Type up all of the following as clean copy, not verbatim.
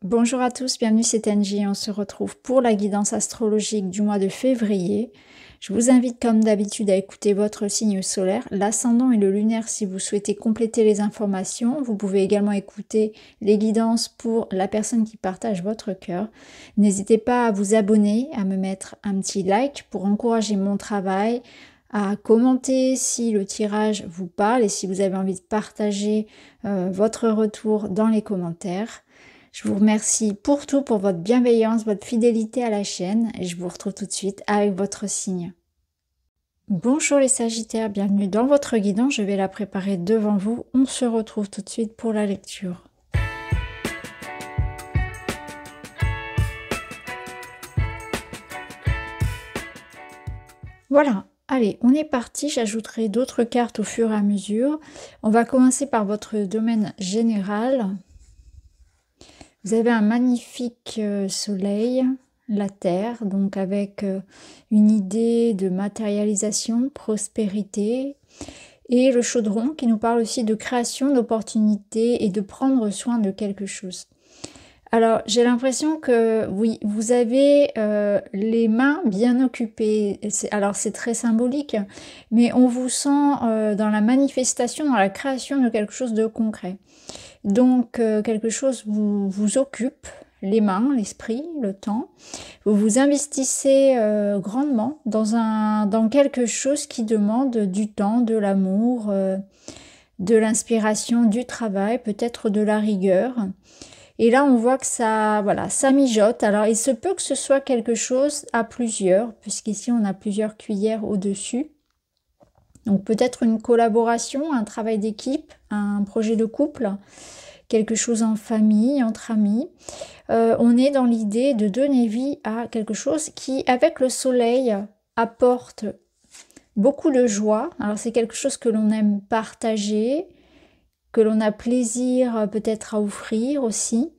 Bonjour à tous, bienvenue, c'est Angie. On se retrouve pour la guidance astrologique du mois de février. Je vous invite comme d'habitude à écouter votre signe solaire, l'ascendant et le lunaire si vous souhaitez compléter les informations. Vous pouvez également écouter les guidances pour la personne qui partage votre cœur. N'hésitez pas à vous abonner, à me mettre un petit like pour encourager mon travail, à commenter si le tirage vous parle et si vous avez envie de partager votre retour dans les commentaires. Je vous remercie pour tout, pour votre bienveillance, votre fidélité à la chaîne et je vous retrouve tout de suite avec votre signe. Bonjour les Sagittaires, bienvenue dans votre guidance, je vais la préparer devant vous. On se retrouve tout de suite pour la lecture. Voilà, allez, on est parti, j'ajouterai d'autres cartes au fur et à mesure. On va commencer par votre domaine général. Vous avez un magnifique soleil, la terre, donc avec une idée de matérialisation, prospérité, et le chaudron qui nous parle aussi de création, d'opportunités et de prendre soin de quelque chose. Alors, j'ai l'impression que oui, vous avez les mains bien occupées. Alors, c'est très symbolique, mais on vous sent dans la manifestation, dans la création de quelque chose de concret. Donc, quelque chose vous occupe, les mains, l'esprit, le temps. Vous vous investissez grandement dans quelque chose qui demande du temps, de l'amour, de l'inspiration, du travail, peut-être de la rigueur. Et là, on voit que ça, voilà, ça mijote. Alors, il se peut que ce soit quelque chose à plusieurs, puisqu'ici, on a plusieurs cuillères au-dessus. Donc, peut-être une collaboration, un travail d'équipe, un projet de couple, quelque chose en famille, entre amis. On est dans l'idée de donner vie à quelque chose qui, avec le soleil, apporte beaucoup de joie. Alors, c'est quelque chose que l'on aime partager, que l'on a plaisir peut-être à offrir aussi,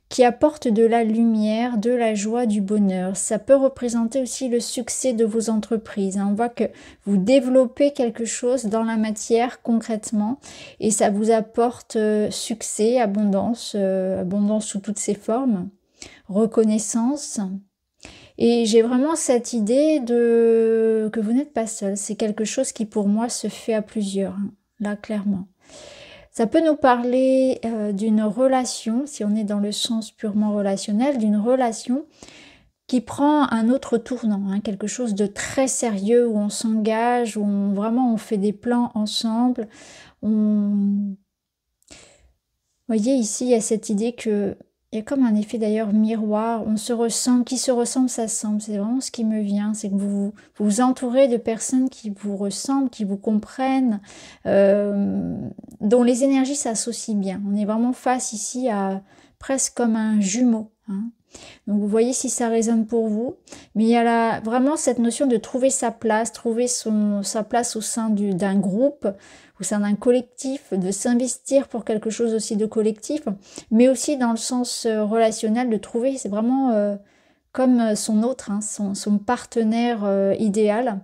qui apporte de la lumière, de la joie, du bonheur. Ça peut représenter aussi le succès de vos entreprises. On voit que vous développez quelque chose dans la matière concrètement et ça vous apporte succès, abondance, abondance sous toutes ses formes, reconnaissance. Et j'ai vraiment cette idée que vous n'êtes pas seul. C'est quelque chose qui pour moi se fait à plusieurs, là clairement. Ça peut nous parler d'une relation, si on est dans le sens purement relationnel, d'une relation qui prend un autre tournant, quelque chose de très sérieux où on s'engage, où vraiment on fait des plans ensemble. Vous voyez ici, il y a cette idée que il y a comme un effet d'ailleurs miroir, on se ressemble, qui se ressemble s'assemble, c'est vraiment ce qui me vient, c'est que vous vous entourez de personnes qui vous ressemblent, qui vous comprennent, dont les énergies s'associent bien. On est vraiment face ici à presque comme un jumeau. Donc vous voyez si ça résonne pour vous, mais il y a vraiment cette notion de trouver sa place, trouver sa place au sein d'un groupe, au sein d'un collectif, de s'investir pour quelque chose aussi de collectif, mais aussi dans le sens relationnel, de trouver, c'est vraiment comme son autre, son partenaire idéal.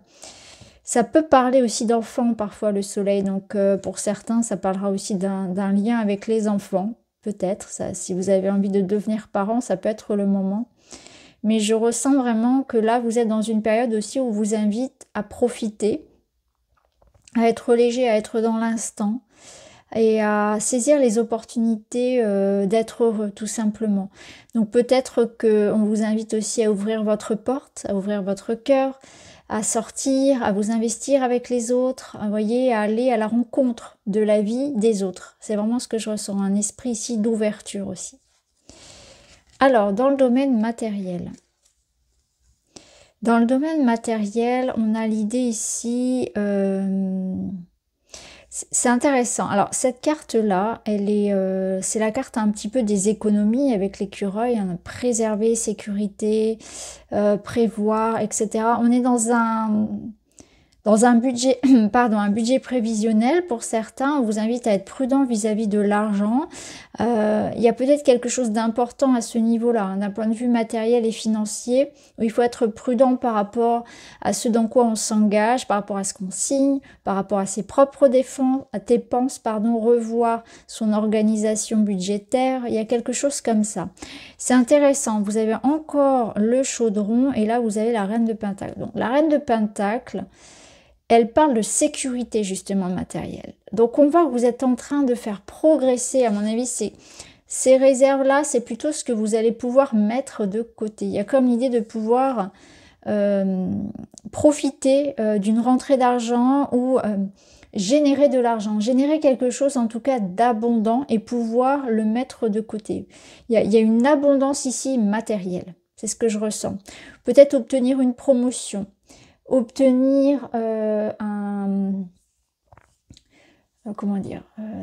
Ça peut parler aussi d'enfants parfois le soleil, donc pour certains ça parlera aussi d'un lien avec les enfants. Peut-être, si vous avez envie de devenir parent, ça peut être le moment. Mais je ressens vraiment que là, vous êtes dans une période aussi où on vous invite à profiter, à être léger, à être dans l'instant et à saisir les opportunités d'être heureux, tout simplement. Donc peut-être qu'on vous invite aussi à ouvrir votre porte, à ouvrir votre cœur, à sortir, à vous investir avec les autres, vous voyez, à aller à la rencontre de la vie des autres. C'est vraiment ce que je ressens, un esprit ici d'ouverture aussi. Alors, dans le domaine matériel. Dans le domaine matériel, on a l'idée ici... c'est intéressant. Alors, cette carte-là, c'est la carte un petit peu des économies avec l'écureuil, préserver, sécurité, prévoir, etc. On est dans Dans un budget, pardon, un budget prévisionnel, pour certains, on vous invite à être prudent vis-à-vis de l'argent. Il y a peut-être quelque chose d'important à ce niveau-là, hein, d'un point de vue matériel et financier, où il faut être prudent par rapport à ce dans quoi on s'engage, par rapport à ce qu'on signe, par rapport à ses propres dépenses, revoir son organisation budgétaire. Il y a quelque chose comme ça. C'est intéressant. Vous avez encore le chaudron et là, vous avez la reine de Pentacle. Donc, la reine de Pentacle, elle parle de sécurité justement matérielle. Donc on voit que vous êtes en train de faire progresser, à mon avis, ces réserves-là, c'est plutôt ce que vous allez pouvoir mettre de côté. Il y a comme l'idée de pouvoir profiter d'une rentrée d'argent ou générer de l'argent, générer quelque chose en tout cas d'abondant et pouvoir le mettre de côté. Il y a une abondance ici matérielle, c'est ce que je ressens. Peut-être obtenir une promotion, obtenir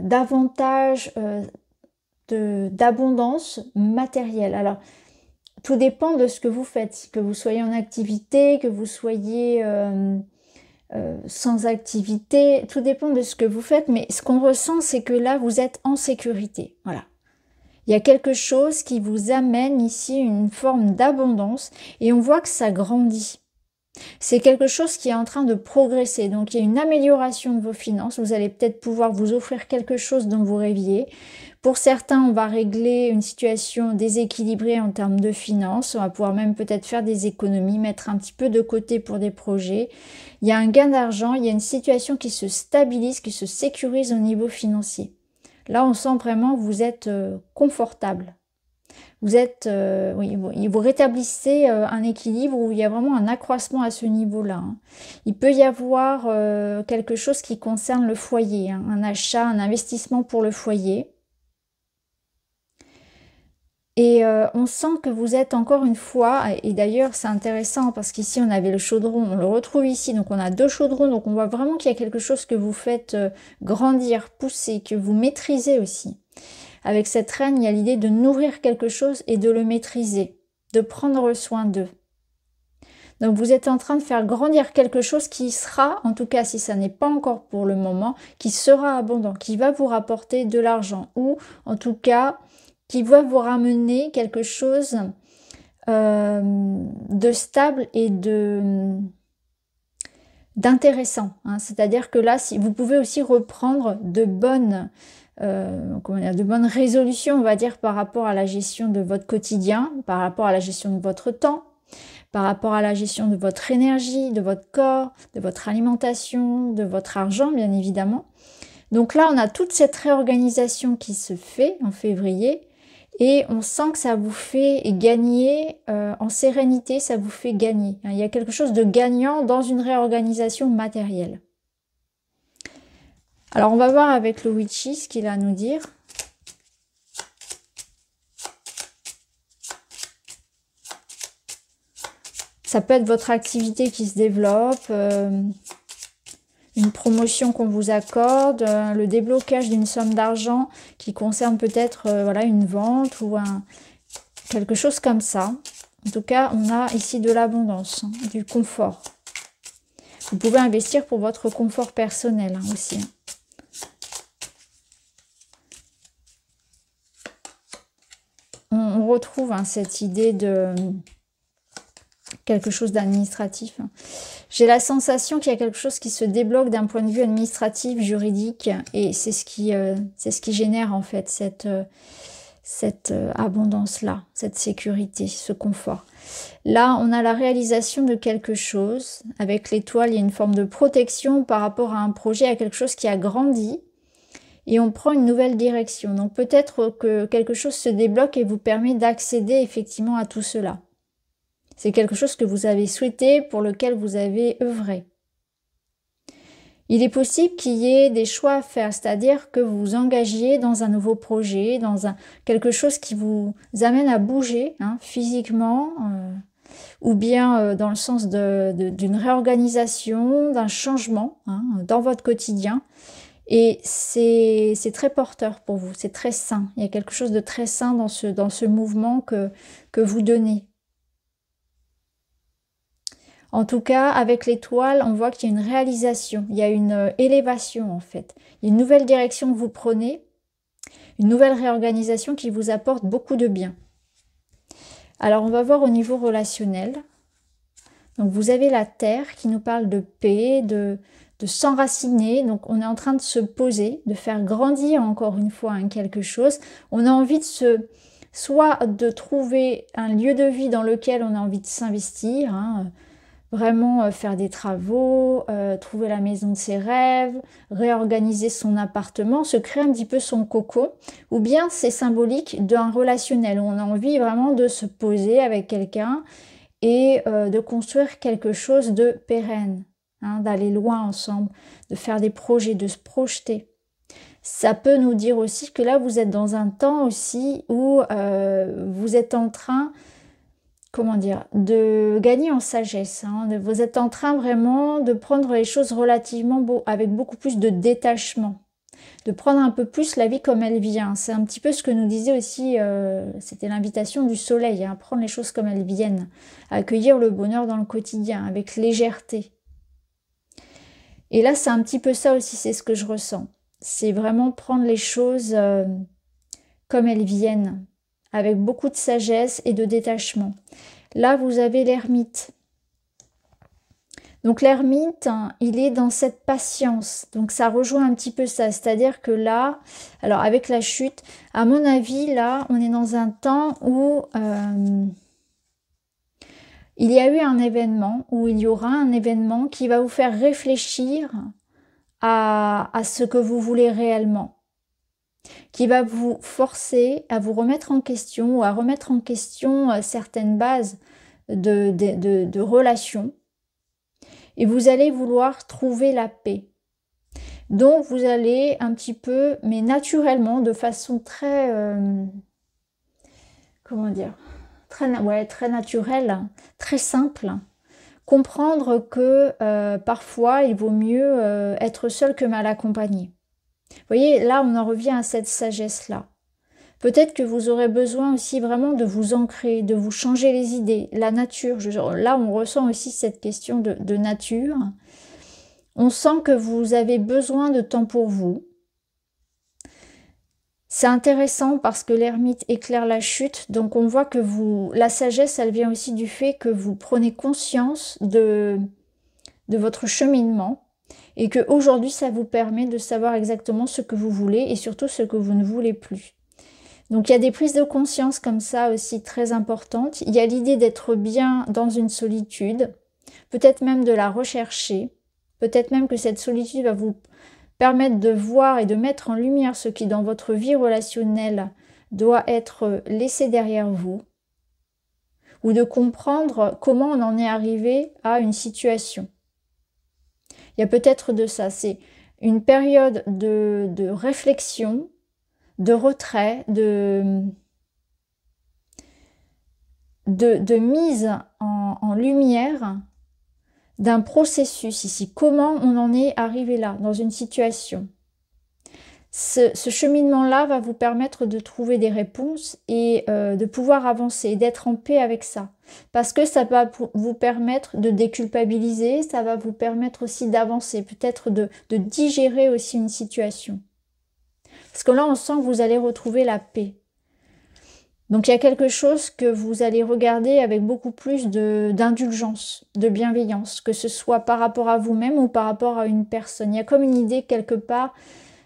davantage d'abondance matérielle. Alors, tout dépend de ce que vous faites, que vous soyez en activité, que vous soyez sans activité, tout dépend de ce que vous faites, mais ce qu'on ressent, c'est que là, vous êtes en sécurité. Voilà. Il y a quelque chose qui vous amène ici une forme d'abondance et on voit que ça grandit. C'est quelque chose qui est en train de progresser. Donc, il y a une amélioration de vos finances. Vous allez peut-être pouvoir vous offrir quelque chose dont vous rêviez. Pour certains, on va régler une situation déséquilibrée en termes de finances. On va pouvoir même peut-être faire des économies, mettre un petit peu de côté pour des projets. Il y a un gain d'argent, il y a une situation qui se stabilise, qui se sécurise au niveau financier. Là, on sent vraiment que vous êtes confortable. Vous êtes, vous rétablissez un équilibre où il y a vraiment un accroissement à ce niveau-là. Hein. Il peut y avoir quelque chose qui concerne le foyer, hein, un achat, un investissement pour le foyer. Et on sent que vous êtes encore une fois, et d'ailleurs c'est intéressant parce qu'ici on avait le chaudron, on le retrouve ici, donc on a deux chaudrons, donc on voit vraiment qu'il y a quelque chose que vous faites grandir, pousser, que vous maîtrisez aussi. Avec cette reine, il y a l'idée de nourrir quelque chose et de le maîtriser, de prendre soin d'eux. Donc vous êtes en train de faire grandir quelque chose qui sera, en tout cas si ça n'est pas encore pour le moment, qui sera abondant, qui va vous rapporter de l'argent ou en tout cas qui va vous ramener quelque chose de stable et d'intéressant. Hein. C'est-à-dire que là, si, vous pouvez aussi reprendre de bonnes résolutions, on va dire, par rapport à la gestion de votre quotidien, par rapport à la gestion de votre temps, par rapport à la gestion de votre énergie, de votre corps, de votre alimentation, de votre argent, bien évidemment. Donc là, on a toute cette réorganisation qui se fait en février et on sent que ça vous fait gagner en sérénité, ça vous fait gagner. Il y a quelque chose de gagnant dans une réorganisation matérielle. Alors, on va voir avec le Witchy ce qu'il a à nous dire. Ça peut être votre activité qui se développe, une promotion qu'on vous accorde, le déblocage d'une somme d'argent qui concerne peut-être une vente ou quelque chose comme ça. En tout cas, on a ici de l'abondance, hein, du confort. Vous pouvez investir pour votre confort personnel hein, aussi. On retrouve hein, cette idée de quelque chose d'administratif. J'ai la sensation qu'il y a quelque chose qui se débloque d'un point de vue administratif, juridique, et c'est ce qui génère en fait cette abondance-là, cette sécurité, ce confort. Là, on a la réalisation de quelque chose. Avec l'étoile, il y a une forme de protection par rapport à un projet, à quelque chose qui a grandi, et on prend une nouvelle direction. Donc peut-être que quelque chose se débloque et vous permet d'accéder effectivement à tout cela. C'est quelque chose que vous avez souhaité, pour lequel vous avez œuvré. Il est possible qu'il y ait des choix à faire, c'est-à-dire que vous vous engagiez dans un nouveau projet, dans quelque chose qui vous amène à bouger hein, physiquement, ou bien dans le sens d'une réorganisation, d'un changement hein, dans votre quotidien. Et c'est très porteur pour vous, c'est très sain. Il y a quelque chose de très sain dans ce mouvement que vous donnez. En tout cas, avec l'étoile, on voit qu'il y a une réalisation, il y a une élévation en fait. Il y a une nouvelle direction que vous prenez, une nouvelle réorganisation qui vous apporte beaucoup de bien. Alors, on va voir au niveau relationnel. Donc, vous avez la Terre qui nous parle de paix, de s'enraciner. Donc, on est en train de se poser, de faire grandir encore une fois quelque chose. On a envie de soit de trouver un lieu de vie dans lequel on a envie de s'investir, vraiment faire des travaux, trouver la maison de ses rêves, réorganiser son appartement, se créer un petit peu son cocon, ou bien c'est symbolique d'un relationnel où on a envie vraiment de se poser avec quelqu'un et de construire quelque chose de pérenne, d'aller loin ensemble, de faire des projets, de se projeter. Ça peut nous dire aussi que là vous êtes dans un temps aussi où vous êtes en train, comment dire, de gagner en sagesse. Vous êtes en train vraiment de prendre les choses relativement avec beaucoup plus de détachement, de prendre un peu plus la vie comme elle vient. C'est un petit peu ce que nous disait aussi, c'était l'invitation du soleil, prendre les choses comme elles viennent, accueillir le bonheur dans le quotidien, avec légèreté. Et là, c'est un petit peu ça aussi, c'est ce que je ressens. C'est vraiment prendre les choses comme elles viennent, avec beaucoup de sagesse et de détachement. Là, vous avez l'ermite. Donc l'ermite, il est dans cette patience. Donc ça rejoint un petit peu ça. C'est-à-dire que là, alors avec la chute, à mon avis, là, on est dans un temps où il y a eu un événement, où il y aura un événement qui va vous faire réfléchir à ce que vous voulez réellement, qui va vous forcer à vous remettre en question ou à remettre en question certaines bases de relations, et vous allez vouloir trouver la paix. Donc vous allez un petit peu, mais naturellement, de façon très, comment dire, très naturelle, très simple, comprendre que parfois il vaut mieux être seul que mal accompagné. Vous voyez, là on en revient à cette sagesse-là. Peut-être que vous aurez besoin aussi vraiment de vous ancrer, de vous changer les idées. La nature, là on ressent aussi cette question de nature. On sent que vous avez besoin de temps pour vous. C'est intéressant parce que l'ermite éclaire la chute, donc on voit que la sagesse, elle vient aussi du fait que vous prenez conscience de votre cheminement et que aujourd'hui ça vous permet de savoir exactement ce que vous voulez et surtout ce que vous ne voulez plus. Donc il y a des prises de conscience comme ça aussi très importantes. Il y a l'idée d'être bien dans une solitude, peut-être même de la rechercher, peut-être même que cette solitude va vous permettre de voir et de mettre en lumière ce qui dans votre vie relationnelle doit être laissé derrière vous, ou de comprendre comment on en est arrivé à une situation. Il y a peut-être de ça, c'est une période de réflexion, de retrait, de mise en lumière d'un processus ici. Comment on en est arrivé là, dans une situation. Ce cheminement-là va vous permettre de trouver des réponses et de pouvoir avancer, d'être en paix avec ça. Parce que ça va vous permettre de déculpabiliser, ça va vous permettre aussi d'avancer, peut-être de digérer aussi une situation. Parce que là, on sent que vous allez retrouver la paix. Donc, il y a quelque chose que vous allez regarder avec beaucoup plus d'indulgence, de bienveillance, que ce soit par rapport à vous-même ou par rapport à une personne. Il y a comme une idée quelque part,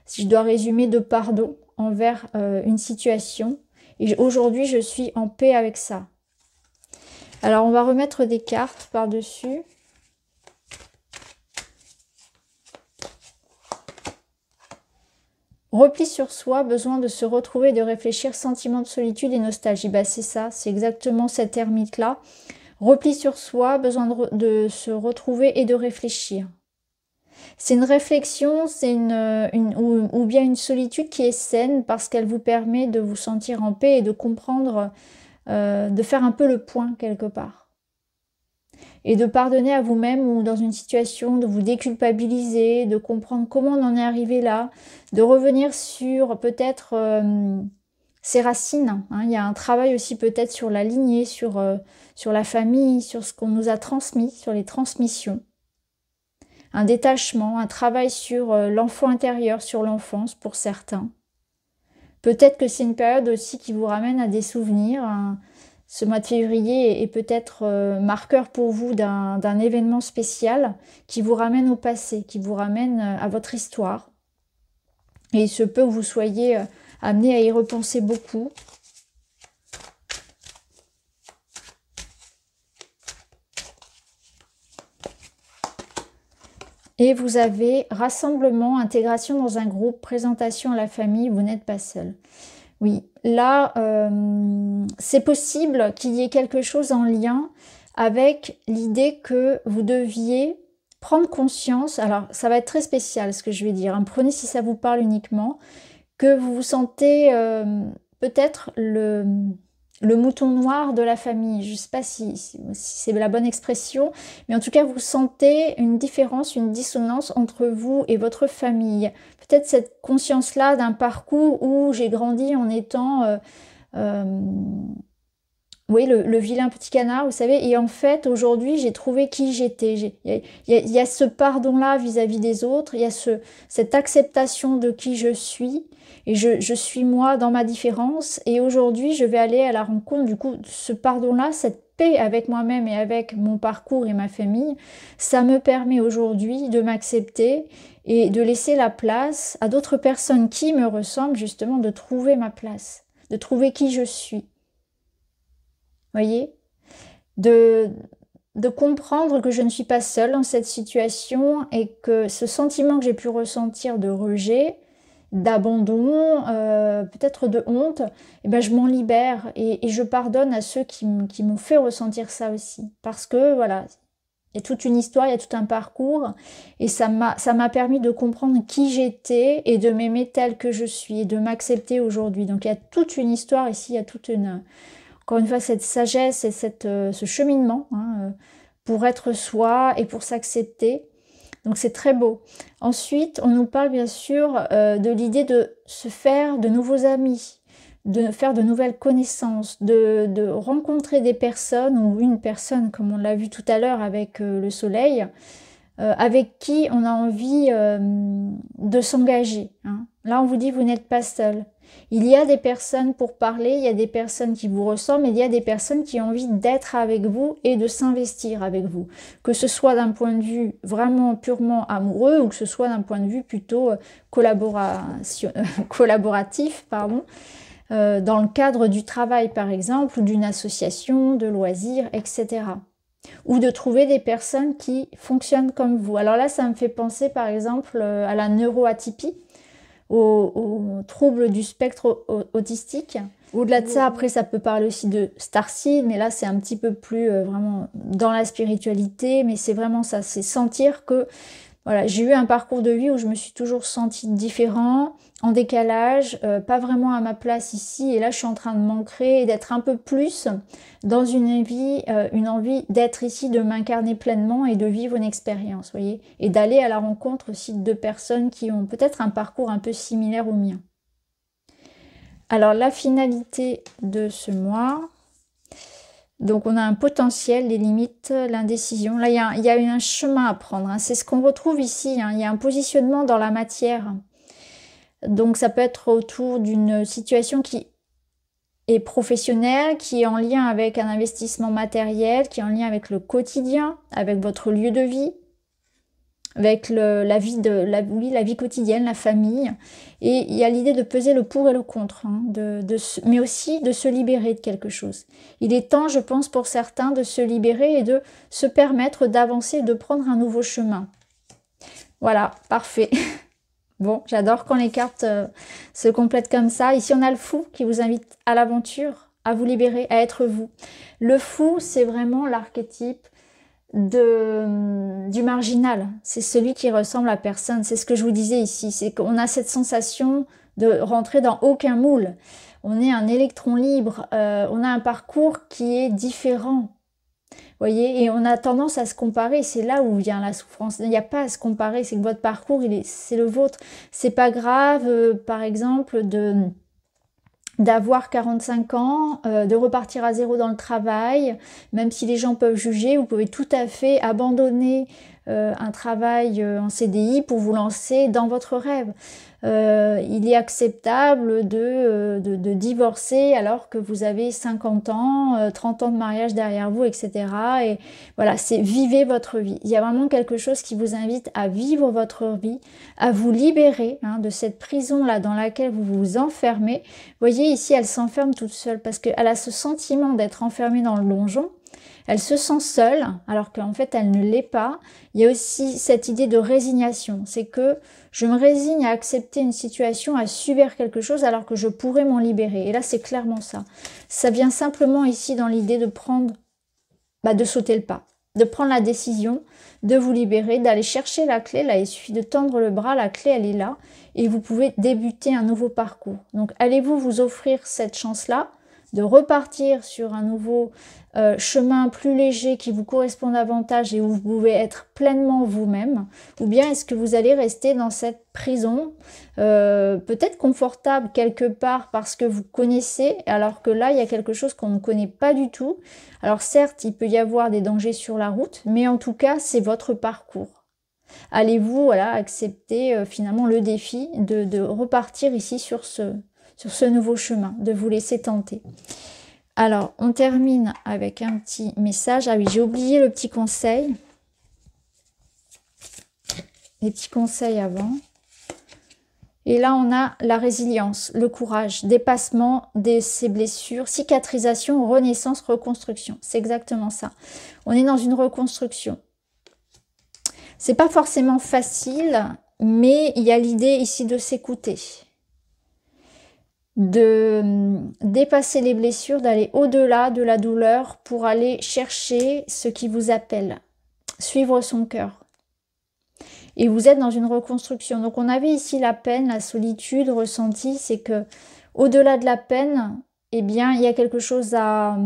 si je dois résumer, de pardon envers une situation. Et aujourd'hui, je suis en paix avec ça. Alors, on va remettre des cartes par-dessus. Repli sur soi, besoin de se retrouver, de réfléchir, sentiment de solitude et nostalgie. Bah, c'est ça, c'est exactement cette ermite-là. Repli sur soi, besoin de se retrouver et de réfléchir. C'est une réflexion, c'est ou bien une solitude qui est saine parce qu'elle vous permet de vous sentir en paix et de comprendre, de faire un peu le point quelque part. Et de pardonner à vous-même ou dans une situation, de vous déculpabiliser, de comprendre comment on en est arrivé là, de revenir sur peut-être ses racines. Hein. Il y a un travail aussi peut-être sur la lignée, sur la famille, sur ce qu'on nous a transmis, sur les transmissions. Un détachement, un travail sur l'enfant intérieur, sur l'enfance pour certains. Peut-être que c'est une période aussi qui vous ramène à des souvenirs. Hein. Ce mois de février est peut-être marqueur pour vous d'un événement spécial qui vous ramène au passé, qui vous ramène à votre histoire. Et il se peut que vous soyez amené à y repenser beaucoup. Et vous avez rassemblement, intégration dans un groupe, présentation à la famille, vous n'êtes pas seul. Oui, là, c'est possible qu'il y ait quelque chose en lien avec l'idée que vous deviez prendre conscience, alors ça va être très spécial ce que je vais dire, hein, prenez si ça vous parle uniquement, que vous vous sentez peut-être le mouton noir de la famille. Je ne sais pas si c'est la bonne expression, mais en tout cas, vous sentez une différence, une dissonance entre vous et votre famille. Peut-être cette conscience-là d'un parcours où j'ai grandi en étant... oui, le vilain petit canard, vous savez, et en fait, aujourd'hui, j'ai trouvé qui j'étais. Il y a ce pardon-là vis-à-vis des autres, il y a cette acceptation de qui je suis, et je suis moi dans ma différence, et aujourd'hui, je vais aller à la rencontre, du coup, de ce pardon-là, cette paix avec moi-même et avec mon parcours et ma famille, ça me permet aujourd'hui de m'accepter et de laisser la place à d'autres personnes qui me ressemblent, justement, de trouver ma place, de trouver qui je suis. Voyez, de comprendre que je ne suis pas seule dans cette situation et que ce sentiment que j'ai pu ressentir de rejet, d'abandon, peut-être de honte, eh ben, je m'en libère et je pardonne à ceux qui m'ont fait ressentir ça aussi. Parce que voilà, il y a toute une histoire, il y a tout un parcours et ça m'a permis de comprendre qui j'étais et de m'aimer telle que je suis et de m'accepter aujourd'hui. Donc il y a toute une histoire ici, il y a toute une... Encore une fois, cette sagesse et ce cheminement hein, pour être soi et pour s'accepter. Donc c'est très beau. Ensuite, on nous parle bien sûr de l'idée de se faire de nouveaux amis, de faire de nouvelles connaissances, de rencontrer des personnes ou une personne, comme on l'a vu tout à l'heure avec le soleil, avec qui on a envie de s'engager. Hein. Là, on vous dit, vous n'êtes pas seul. Il y a des personnes pour parler, il y a des personnes qui vous ressemblent, et il y a des personnes qui ont envie d'être avec vous et de s'investir avec vous. Que ce soit d'un point de vue vraiment purement amoureux ou que ce soit d'un point de vue plutôt collaboratif, pardon, dans le cadre du travail par exemple, ou d'une association, de loisirs, etc. Ou de trouver des personnes qui fonctionnent comme vous. Alors là, ça me fait penser par exemple à la neuroatypie, aux troubles du spectre autistique. Au-delà de ça, après, ça peut parler aussi de starseed, mais là, c'est un petit peu plus vraiment dans la spiritualité, mais c'est vraiment ça, c'est sentir que voilà, j'ai eu un parcours de vie où je me suis toujours sentie différent, en décalage, pas vraiment à ma place ici, et là je suis en train de m'ancrer et d'être un peu plus dans une envie d'être ici, de m'incarner pleinement et de vivre une expérience, voyez, et d'aller à la rencontre aussi de personnes qui ont peut-être un parcours un peu similaire au mien. Alors la finalité de ce mois... Donc on a un potentiel, les limites, l'indécision. Là, il y a un chemin à prendre. Hein. C'est ce qu'on retrouve ici. Hein. Il y a un positionnement dans la matière. Donc ça peut être autour d'une situation qui est professionnelle, qui est en lien avec un investissement matériel, qui est en lien avec le quotidien, avec votre lieu de vie, avec la vie quotidienne, la famille. Et il y a l'idée de peser le pour et le contre, hein, mais aussi de se libérer de quelque chose. Il est temps, je pense, pour certains, de se libérer et de se permettre d'avancer, de prendre un nouveau chemin. Voilà, parfait. Bon, j'adore quand les cartes se complètent comme ça. Ici, on a le fou qui vous invite à l'aventure, à vous libérer, à être vous. Le fou, c'est vraiment l'archétype du marginal, c'est celui qui ressemble à personne, c'est ce que je vous disais ici, c'est qu'on a cette sensation de rentrer dans aucun moule, on est un électron libre, on a un parcours qui est différent, voyez, et on a tendance à se comparer, c'est là où vient la souffrance, il n'y a pas à se comparer, c'est que votre parcours, c'est le vôtre, c'est pas grave, par exemple, d'avoir 45 ans, de repartir à zéro dans le travail, même si les gens peuvent juger, vous pouvez tout à fait abandonner un travail en CDI pour vous lancer dans votre rêve. Il est acceptable de divorcer alors que vous avez 50 ans, 30 ans de mariage derrière vous, etc. Et voilà, c'est vivez votre vie. Il y a vraiment quelque chose qui vous invite à vivre votre vie, à vous libérer de cette prison-là dans laquelle vous vous enfermez. Vous voyez, ici, elle s'enferme toute seule parce qu'elle a ce sentiment d'être enfermée dans le donjon. Elle se sent seule, alors qu'en fait, elle ne l'est pas. Il y a aussi cette idée de résignation. C'est que je me résigne à accepter une situation, à subir quelque chose, alors que je pourrais m'en libérer. Et là, c'est clairement ça. Ça vient simplement ici dans l'idée de prendre, de sauter le pas, de prendre la décision, de vous libérer, d'aller chercher la clé. Là, il suffit de tendre le bras, la clé, elle est là. Et vous pouvez débuter un nouveau parcours. Donc, allez-vous vous offrir cette chance-là de repartir sur un nouveau chemin plus léger qui vous correspond davantage et où vous pouvez être pleinement vous-même, ou bien est-ce que vous allez rester dans cette prison, peut-être confortable quelque part parce que vous connaissez, alors que là, il y a quelque chose qu'on ne connaît pas du tout. Alors certes, il peut y avoir des dangers sur la route, mais en tout cas, c'est votre parcours. Allez-vous accepter finalement le défi de repartir ici sur ce nouveau chemin, de vous laisser tenter. Alors, on termine avec un petit message. Ah oui, j'ai oublié le petit conseil. Les petits conseils avant. Et là, on a la résilience, le courage, dépassement de ces blessures, cicatrisation, renaissance, reconstruction. C'est exactement ça. On est dans une reconstruction. C'est pas forcément facile, mais il y a l'idée ici de s'écouter, de dépasser les blessures, d'aller au-delà de la douleur pour aller chercher ce qui vous appelle, suivre son cœur. Et vous êtes dans une reconstruction. Donc on avait ici la peine, la solitude ressentie, c'est que au-delà de la peine, eh bien il y a quelque chose à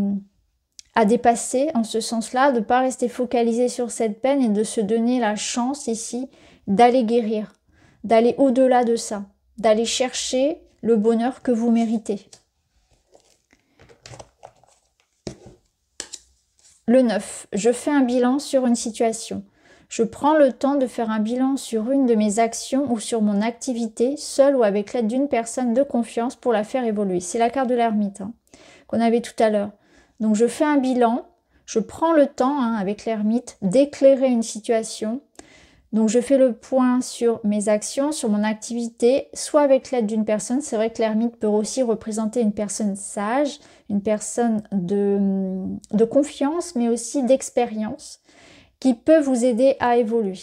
dépasser en ce sens-là, de ne pas rester focalisé sur cette peine et de se donner la chance ici d'aller guérir, d'aller au-delà de ça, d'aller chercher le bonheur que vous méritez. Le 9, je fais un bilan sur une situation. Je prends le temps de faire un bilan sur une de mes actions ou sur mon activité, seule ou avec l'aide d'une personne de confiance pour la faire évoluer. C'est la carte de l'ermite qu'on avait tout à l'heure. Donc je fais un bilan, je prends le temps avec l'ermite d'éclairer une situation. Donc je fais le point sur mes actions, sur mon activité, soit avec l'aide d'une personne. C'est vrai que l'ermite peut aussi représenter une personne sage, une personne de confiance, mais aussi d'expérience, qui peut vous aider à évoluer.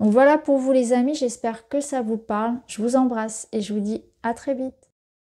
Donc voilà pour vous les amis, j'espère que ça vous parle. Je vous embrasse et je vous dis à très vite.